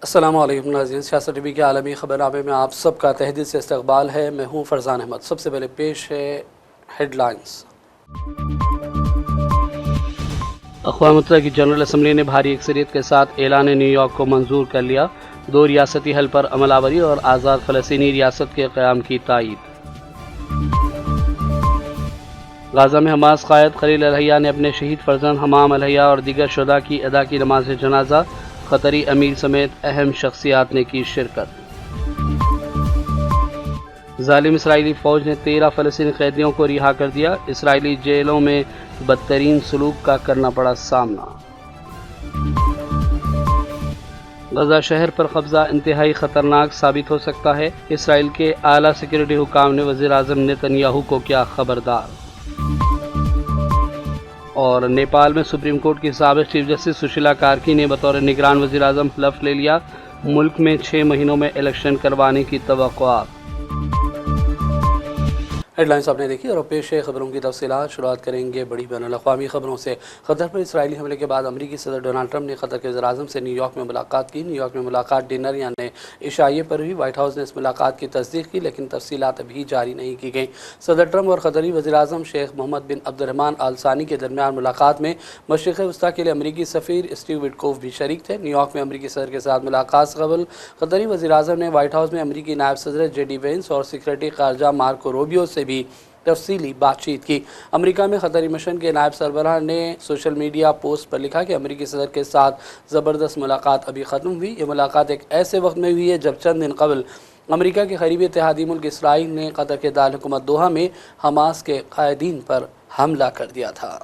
السلام علیکم ناظرین، سیاست ٹی وی کے عالمی خبرنامے میں آپ سب کا تہہ دل سے استقبال ہے۔ میں ہوں فرزان احمد۔ سب سے پہلے پیش ہے ہیڈ لائنز۔ اقوام متحدہ کی جنرل اسمبلی نے بھاری اکثریت کے ساتھ اعلان نیو یارک کو منظور کر لیا۔ 2 ریاستی حل پر عمل آوری اور آزاد فلسطینی ریاست کے قیام کی تائید۔ غزہ میں حماس قائد خلیل الحیہ نے اپنے شہید فرزند حمام الحیہ اور دیگر شہداء کی ادا کی نماز جنازہ۔ قطری امیر سمیت اہم شخصیات نے کی شرکت۔ ظالم اسرائیلی فوج نے 13 فلسطینی قیدیوں کو رہا کر دیا۔ اسرائیلی جیلوں میں بدترین سلوک کا کرنا پڑا سامنا۔ غزہ شہر پر قبضہ انتہائی خطرناک ثابت ہو سکتا ہے۔ اسرائیل کے اعلیٰ سیکورٹی حکام نے وزیر اعظم نیتن یاہو کو کیا خبردار۔ اور نیپال میں سپریم کورٹ کی سابق چیف جسٹس سشیلا کارکی نے بطور نگران وزیر اعظم حلف لے لیا۔ ملک میں 6 مہینوں میں الیکشن کروانے کی توقعات۔ ہیڈ لائنز آپ نے دیکھی اور پیش ہے خبروں کی تفصیلات۔ شروعات کریں گے بڑی بین الاقوامی خبروں سے۔ قطر پر اسرائیلی حملے کے بعد امریکی صدر ڈونلڈ ٹرمپ نے قطر کے وزیر اعظم سے نیو یارک میں ملاقات کی۔ نیو یارک میں ملاقات ڈنر یعنی عشائیے پر ہوئی۔ وائٹ ہاؤس نے اس ملاقات کی تصدیق کی، لیکن تفصیلات ابھی جاری نہیں کی گئیں۔ صدر ٹرمپ اور قطری وزیر اعظم شیخ محمد بن عبد الرحمن آل ثانی کے درمیان ملاقات میں مشرق وسطیٰ کے لیے امریکی سفیر اسٹیو وٹکوف بھی شریک تھے۔ نیو یارک میں امریکی صدر کے ساتھ ملاقات سے قبل قطری وزیر اعظم نے وائٹ ہاؤس میں امریکی نائب صدر جے ڈی وینس اور سیکریٹری خارجہ مارکو روبیو سے بھی تفصیلی بات چیت کی۔ امریکہ میں قطری مشن کے نائب سربراہ نے سوشل میڈیا پوسٹ پر لکھا کہ امریکی صدر کے ساتھ زبردست ملاقات ابھی ختم ہوئی۔ یہ ملاقات ایک ایسے وقت میں ہوئی ہے جب چند دن قبل امریکہ کے قریبی اتحادی ملک اسرائیل نے قطر کے دارالحکومت دوحہ میں حماس کے قائدین پر حملہ کر دیا تھا۔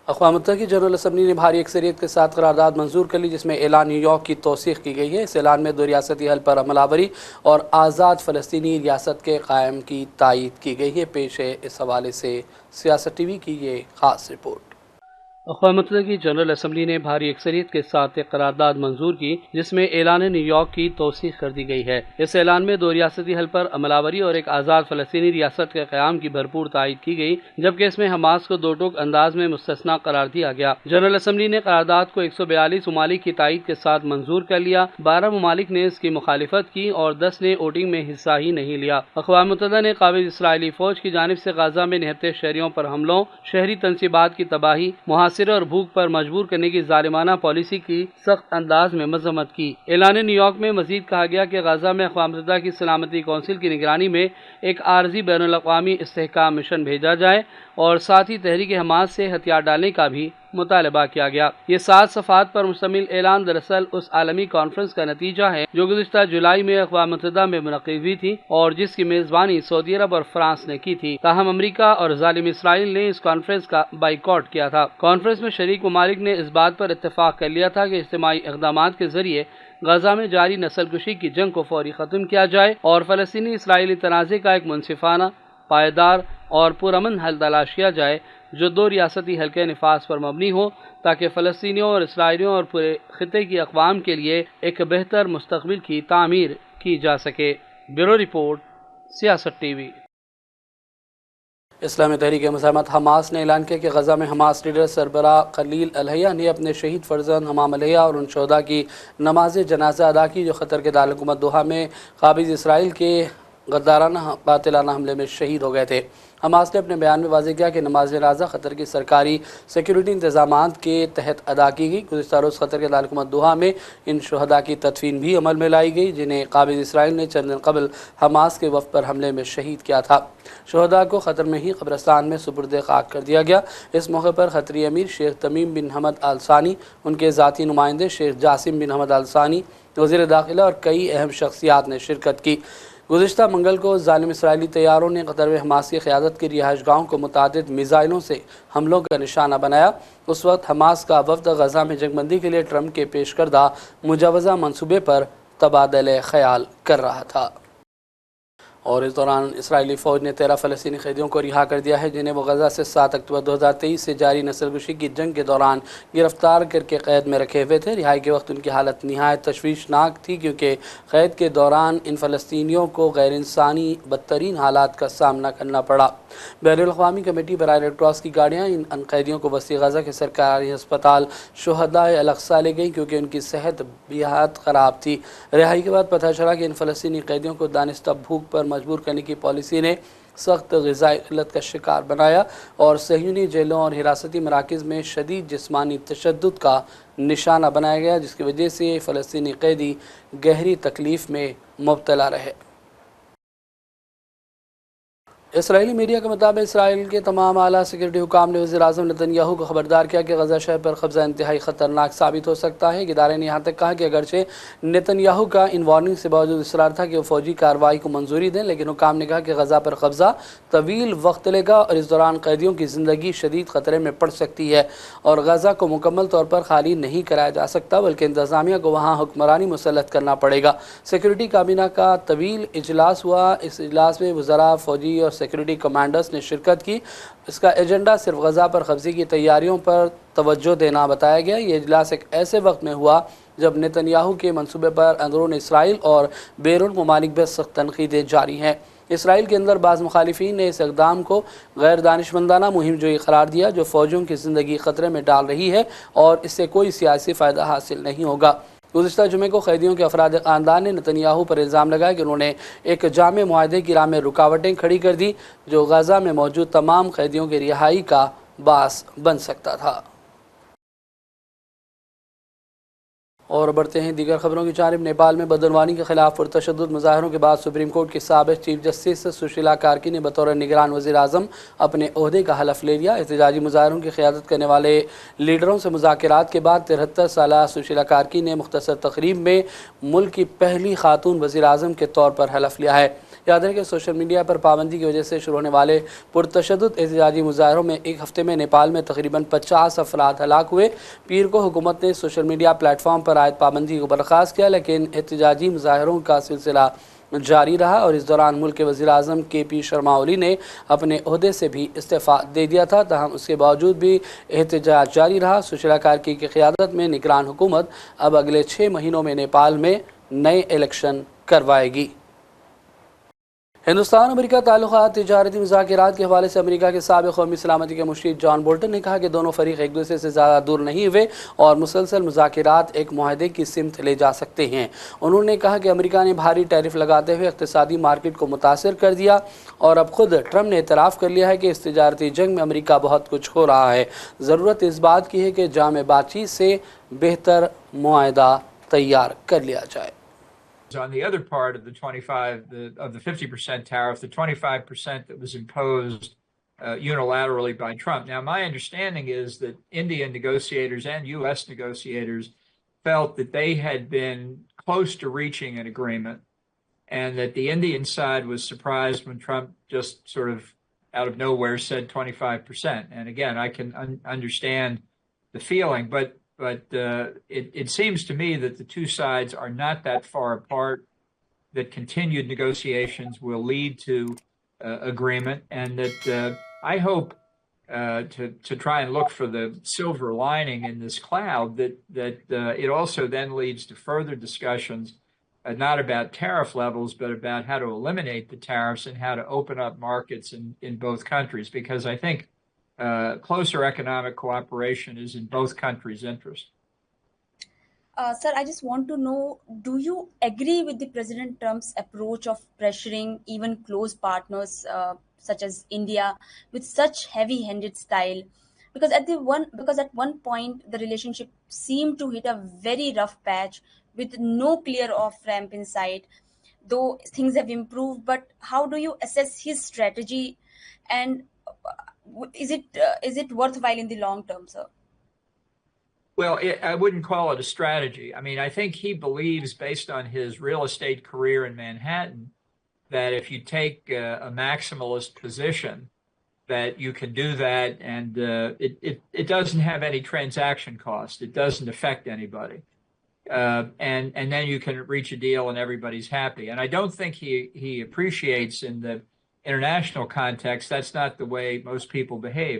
اقوام متحدہ کی جنرل اسمبلی نے بھاری اکثریت کے ساتھ قرارداد منظور کر لی، جس میں اعلان نیو یارک کی توثیق کی گئی ہے۔ اس اعلان میں 2 ریاستی حل پر عمل آوری اور آزاد فلسطینی ریاست کے قیام کی تائید کی گئی ہے۔ پیش ہے اس حوالے سے سیاست ٹی وی کی یہ خاص رپورٹ۔ اقوام متحدہ کی جنرل اسمبلی نے بھاری اکثریت کے ساتھ ایک قرارداد منظور کی، جس میں اعلان نیو یارک کی توثیق کر دی گئی ہے۔ اس اعلان میں 2 ریاستی حل پر عمل آوری اور ایک آزاد فلسطینی ریاست کے قیام کی بھرپور تائید کی گئی، جبکہ اس میں حماس کو 2 ٹوک انداز میں مستثنیٰ قرار دیا گیا۔ جنرل اسمبلی نے قرارداد کو 142 ممالک کی تائید کے ساتھ منظور کر لیا۔ 12 ممالک نے اس کی مخالفت کی اور 10 نے ووٹنگ میں حصہ ہی نہیں لیا۔ اقوام متحدہ نے قابض اسرائیلی فوج کی جانب سے غزہ میں نہتے شہریوں پر حملوں، شہری تنصیبات کی تباہی، اور بھوک پر مجبور کرنے کی ظالمانہ پالیسی کی سخت انداز میں مذمت کی۔ اعلان نیو یارک میں مزید کہا گیا کہ غزہ میں اقوام متحدہ کی سلامتی کونسل کی نگرانی میں ایک عارضی بین الاقوامی استحکام مشن بھیجا جائے اور ساتھ ہی تحریک حماس سے ہتھیار ڈالنے کا بھی مطالبہ کیا گیا۔ یہ 7 صفحات پر مشتمل اعلان دراصل اس عالمی کانفرنس کا نتیجہ ہے جو گزشتہ جولائی میں اقوام متحدہ میں منعقد ہوئی تھی اور جس کی میزبانی سعودی عرب اور فرانس نے کی تھی۔ تاہم امریکہ اور ظالم اسرائیل نے اس کانفرنس کا بائیکاٹ کیا تھا۔ کانفرنس میں شریک ممالک نے اس بات پر اتفاق کر لیا تھا کہ اجتماعی اقدامات کے ذریعے غزہ میں جاری نسل کشی کی جنگ کو فوری ختم کیا جائے اور فلسطینی اسرائیلی تنازع کا ایک منصفانہ، پائیدار اور پرامن حل تلاش کیا جائے جو 2 ریاستی حل کے نفاذ پر مبنی ہو، تاکہ فلسطینیوں اور اسرائیلیوں اور پورے خطے کی اقوام کے لیے ایک بہتر مستقبل کی تعمیر کی جا سکے۔ بیورو رپورٹ، سیاست ٹی وی۔ اسلامی تحریک مزاحمت حماس نے اعلان کیا کہ غزہ میں حماس لیڈر سربراہ خلیل الحیہ نے اپنے شہید فرزند حمام الحیہ اور ان شہداء کی نماز جنازہ ادا کی جو قطر کے دارالحکومت دوحہ میں قابض اسرائیل کے غدارانہ قاتلانہ حملے میں شہید ہو گئے تھے۔ حماس نے اپنے بیان میں واضح کیا کہ نماز جنازہ قطر کی سرکاری سیکیورٹی انتظامات کے تحت ادا کی گئی۔ گزشتہ روز قطر کے دارالحکومت دوحہ میں ان شہداء کی تدفین بھی عمل میں لائی گئی جنہیں قابض اسرائیل نے چند دن قبل حماس کے وفد پر حملے میں شہید کیا تھا۔ شہداء کو قطر میں ہی قبرستان میں سپرد خاک کر دیا گیا۔ اس موقع پر قطری امیر شیخ تمیم بن حمد آل ثانی، ان کے ذاتی نمائندے شیخ جاسم بن حمد آل ثانی، وزیر داخلہ اور کئی اہم شخصیات نے شرکت کی۔ گزشتہ منگل کو ظالم اسرائیلی طیاروں نے قطر میں حماس کی قیادت کی رہائش گاہوں کو متعدد میزائلوں سے حملوں کا نشانہ بنایا۔ اس وقت حماس کا وفد غزہ میں جنگ بندی کے لیے ٹرمپ کے پیش کردہ مجوزہ منصوبے پر تبادلہ خیال کر رہا تھا۔ اور اس دوران اسرائیلی فوج نے 13 فلسطینی قیدیوں کو رہا کر دیا ہے جنہیں وہ غزہ سے 7 اکتوبر 2023 سے جاری نسل کشی کی جنگ کے دوران گرفتار کر کے قید میں رکھے ہوئے تھے۔ رہائی کے وقت ان کی حالت نہایت تشویشناک تھی کیونکہ قید کے دوران ان فلسطینیوں کو غیر انسانی بدترین حالات کا سامنا کرنا پڑا۔ بین الاقوامی کمیٹی برائے ریڈ کراس کی گاڑیاں ان قیدیوں کو وسطی غزہ کے سرکاری ہسپتال شہدائے الاقصی لے گئیں کیونکہ ان کی صحت بہت خراب تھی۔ رہائی کے بعد پتہ چلا کہ ان فلسطینی قیدیوں کو دانستہ بھوک پر مجبور کرنے کی پالیسی نے سخت غذائی قلت کا شکار بنایا اور صہیونی جیلوں اور حراستی مراکز میں شدید جسمانی تشدد کا نشانہ بنایا گیا، جس کی وجہ سے فلسطینی قیدی گہری تکلیف میں مبتلا رہے۔ اسرائیلی میڈیا کے مطابق اسرائیل کے تمام اعلیٰ سیکورٹی حکام نے وزیر اعظم نتن یاہو کو خبردار کیا کہ غزہ شہر پر قبضہ انتہائی خطرناک ثابت ہو سکتا ہے۔ ادارے نے یہاں تک کہا کہ اگرچہ نتن یاہو کا ان وارننگ سے باوجود اصرار تھا کہ وہ فوجی کارروائی کو منظوری دیں، لیکن حکام نے کہا کہ غزہ پر قبضہ طویل وقت لے گا اور اس دوران قیدیوں کی زندگی شدید خطرے میں پڑ سکتی ہے اور غزہ کو مکمل طور پر خالی نہیں کرایا جا سکتا بلکہ انتظامیہ کو وہاں حکمرانی مسلط کرنا پڑے گا۔ سیکورٹی کابینہ کا طویل اجلاس ہوا۔ اس اجلاس میں وزراء، فوجی اور سیکورٹی کمانڈرز نے شرکت کی۔ اس کا ایجنڈا صرف غزہ پر قبضے کی تیاریوں پر توجہ دینا بتایا گیا۔ یہ اجلاس ایک ایسے وقت میں ہوا جب نتن یاہو کے منصوبے پر اندرون اسرائیل اور بیرون ممالک میں سخت تنقیدیں جاری ہیں۔ اسرائیل کے اندر بعض مخالفین نے اس اقدام کو غیر دانشمندانہ مہم جوئی قرار دیا جو فوجیوں کی زندگی خطرے میں ڈال رہی ہے اور اس سے کوئی سیاسی فائدہ حاصل نہیں ہوگا۔ گزشتہ جمعے کو قیدیوں کے افراد خاندان نے نتن یاہو پر الزام لگایا کہ انہوں نے ایک جامع معاہدے کی راہ میں رکاوٹیں کھڑی کر دی جو غزہ میں موجود تمام قیدیوں کی رہائی کا باعث بن سکتا تھا۔ اور بڑھتے ہیں دیگر خبروں کی جانب۔ نیپال میں بدعنوانی کے خلاف پرتشدد مظاہروں کے بعد سپریم کورٹ کی سابق چیف جسٹس سشیلا کارکی نے بطور نگران وزیر اعظم اپنے عہدے کا حلف لے لیا۔ احتجاجی مظاہروں کی قیادت کرنے والے لیڈروں سے مذاکرات کے بعد 73 سالہ سشیلا کارکی نے مختصر تقریب میں ملک کی پہلی خاتون وزیر اعظم کے طور پر حلف لیا ہے۔ یاد ہے کہ سوشل میڈیا پر پابندی کی وجہ سے شروع ہونے والے پرتشدد احتجاجی مظاہروں میں ایک ہفتے میں نیپال میں تقریباً 50 افراد ہلاک ہوئے۔ پیر کو حکومت نے سوشل میڈیا پلیٹ فارم پر عائد پابندی کو برخاست کیا، لیکن احتجاجی مظاہروں کا سلسلہ جاری رہا اور اس دوران ملک کے وزیر اعظم کے پی شرما اولی نے اپنے عہدے سے بھی استعفیٰ دے دیا تھا۔ تاہم اس کے باوجود بھی احتجاج جاری رہا۔ سشیلا کارکی کی قیادت میں نگران حکومت اب اگلے 6 مہینوں میں نیپال میں نئے الیکشن کروائے گی۔ ہندوستان امریکہ تعلقات تجارتی مذاکرات کے حوالے سے امریکہ کے سابق قومی سلامتی کے مشیر جان بولٹن نے کہا کہ دونوں فریق ایک دوسرے سے زیادہ دور نہیں ہوئے اور مسلسل مذاکرات ایک معاہدے کی سمت لے جا سکتے ہیں۔ انہوں نے کہا کہ امریکہ نے بھاری ٹیرف لگاتے ہوئے اقتصادی مارکیٹ کو متاثر کر دیا اور اب خود ٹرمپ نے اعتراف کر لیا ہے کہ اس تجارتی جنگ میں امریکہ بہت کچھ ہو رہا ہے۔ ضرورت اس بات کی ہے کہ جامع بات چیت سے بہتر معاہدہ تیار کر لیا جائے۔ On the other part of the 50% tariff, the 25% that was imposed unilaterally by Trump. Now, my understanding is that Indian negotiators and U.S. negotiators felt that they had been close to reaching an agreement and that the Indian side was surprised when Trump just sort of out of nowhere said 25%. And again, I can understand the feeling, but it seems to me that the two sides are not that far apart, that continued negotiations will lead to agreement, and that I hope to try and look for the silver lining in this cloud, that it also then leads to further discussions, not about tariff levels, but about how to eliminate the tariffs and how to open up markets in both countries, because I think closer economic cooperation is in both countries' interest. Sir, I just want to know, do you agree with the President Trump's approach of pressuring even close partners such as India with such heavy-handed style? Because at one point the relationship seemed to hit a very rough patch with no clear off-ramp in sight. Though things have improved, but how do you assess his strategy, and is it worthwhile in the long term, sir? Well, I wouldn't call it a strategy. I mean, I think he believes, based on his real estate career in Manhattan, that if you take a maximalist position, that you can do that, and it doesn't have any transaction cost. It doesn't affect anybody. And then you can reach a deal and everybody's happy. And I don't think he appreciates in the international context, that's not the way most people behave.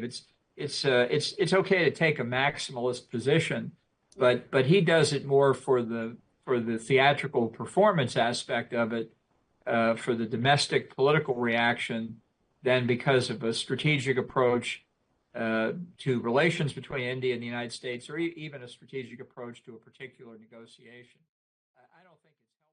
It's okay to take a maximalist position, but he does it more for the theatrical performance aspect of it, for the domestic political reaction, than because of a strategic approach to relations between India and the United States, or even a strategic approach to a particular negotiation. I don't think it's helpful.